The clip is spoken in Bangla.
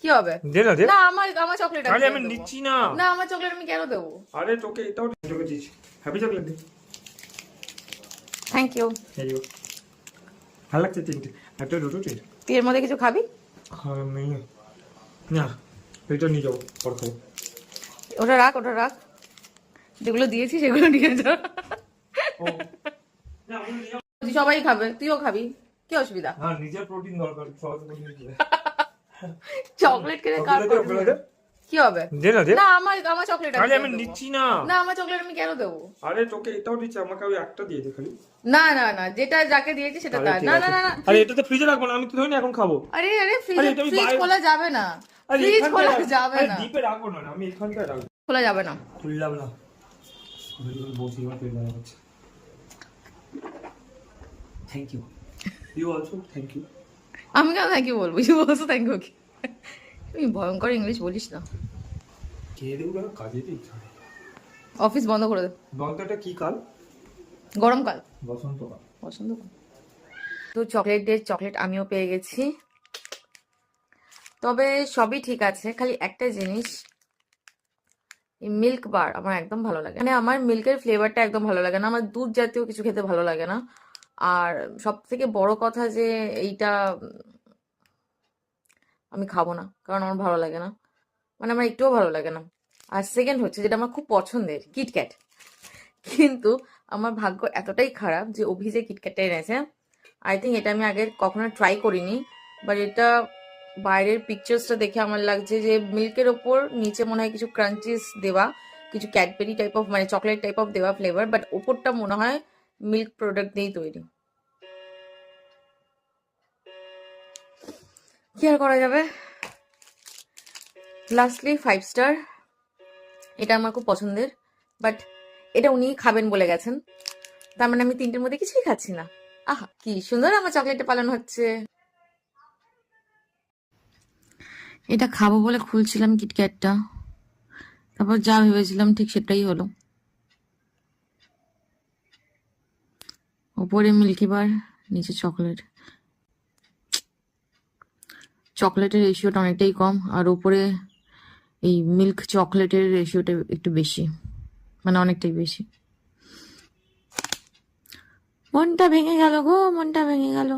কি হবে? দে না দে। না আমার চকলেট আরে আমি নিচ্ছি না। না আমার চকলেট আমি কেন দেবো? আরে তোকে এটাও তোকে দিচ্ছি। হ্যাপি চকলেট দে। Thank you. এই যো। ভালো লাগছে তিনটে। একটা দুটো তিনটে। তুই এর মধ্যে কিছু খাবি? আমি না এটা নিয়ে যাবো পর খাবো। ওটা রাখ যেগুলো দিয়েছি সেগুলো নিয়ে যা। ও না আমি নিয়ে সবাই খাবে, তুইও খাবি, কি অসুবিধা? হ্যাঁ নিজের প্রোটিন দরকার সবার প্রোটিন দিয়ে। চকলেট কিনে কার কি হবে? দে না দে। না আমার চকলেট আরে আমি নিচ্ছি না। না আমার চকলেট আমি কেন দেবো? আরে তোকে এটাও দিচ্ছি আমাকে ওই একটা দিয়ে দে খালি। না যেটা যাকে দিয়েছি সেটা তার। না আরে এটা তো ফ্রিজে রাখবো না আমি তো ধরি না এখন খাবো। আরে আরে ফ্রিজ এটা আমি খোলা যাবে না। আরে ফ্রিজ এখানটায় খোলা রাখ- যাবে আরে না। ডিপে রাখবো না আমি এখানটায় রাখবো। খোলা যাবে না। খুললাম না। বসে আমার পেট ব্যথা করছে। Thank you. You also thank you. আমি কেন থ্যাংক ইউ বলবো? You also thank you. তুই ভয়ঙ্কর ইংলিশ বলিস না। খেয়ে দেবো কেন কাজে দিই। অফিস বন্ধ করে দে। বন্ধটা কি কাল? গরমকাল। বসন্তকাল। বসন্তকাল। তো চকলেট আমিও পেয়ে গেছি। তবে সবই ঠিক আছে, খালি একটা জিনিস, এই মিল্ক বার আমার একদম ভালো লাগে, মানে আমার মিল্কের ফ্লেভারটা একদম ভালো লাগে না, আমার দুধ জাতীয় কিছু খেতে ভালো লাগে না। আর সব থেকে বড় কথা যে এইটা আমি খাবো না, কারণ আমার ভালো লাগে না, মানে আমার একটুও ভালো লাগে না। আর সেকেন্ড হচ্ছে যেটা আমার খুব পছন্দের, কিটক্যাট। কিন্তু আমার ভাগ্য এতটাই খারাপ যে অভি যে কিটক্যাটটা এনেছে, আই থিঙ্ক এটা আমি আগে কখনো ট্রাই করিনি, বাট এটা বাইরের পিকচার্সটা দেখে আমার লাগছে যে মিল্কের ওপর নিচে মনে হয় কিছু ক্রাঞ্চিস দেওয়া, কিছু ক্যাডবেরি টাইপ অফ মানে চকলেট টাইপ অফ দেওয়া ফ্লেভার, বাট ওপরটা মনে হয় মিল্ক প্রোডাক্ট দিয়েই তৈরি। কি আর করা যাবে। লাস্টলি 5 স্টার, এটা আমার খুব পছন্দের, বাট এটা উনি খাবেন বলে গেছেন, তার মানে আমি তিনটের মধ্যে কিছুই খাচ্ছি না। আহা কি সুন্দর আমার চকলেটটা পালন হচ্ছে। এটা খাবো বলে খুলছিলাম কিটক্যাটটা, তারপর যা ভেবেছিলাম ঠিক সেটাই হলো। ওপরে মিল্কি বার, নিচে চকলেট। চকলেটের রেশিওটা অনেকটাই কম, আর ওপরে এই মিল্ক চকলেটের রেশিওটা একটু বেশি, মানে অনেকটাই বেশি। মনটা ভেঙে গেল গো, মনটা ভেঙে গেল।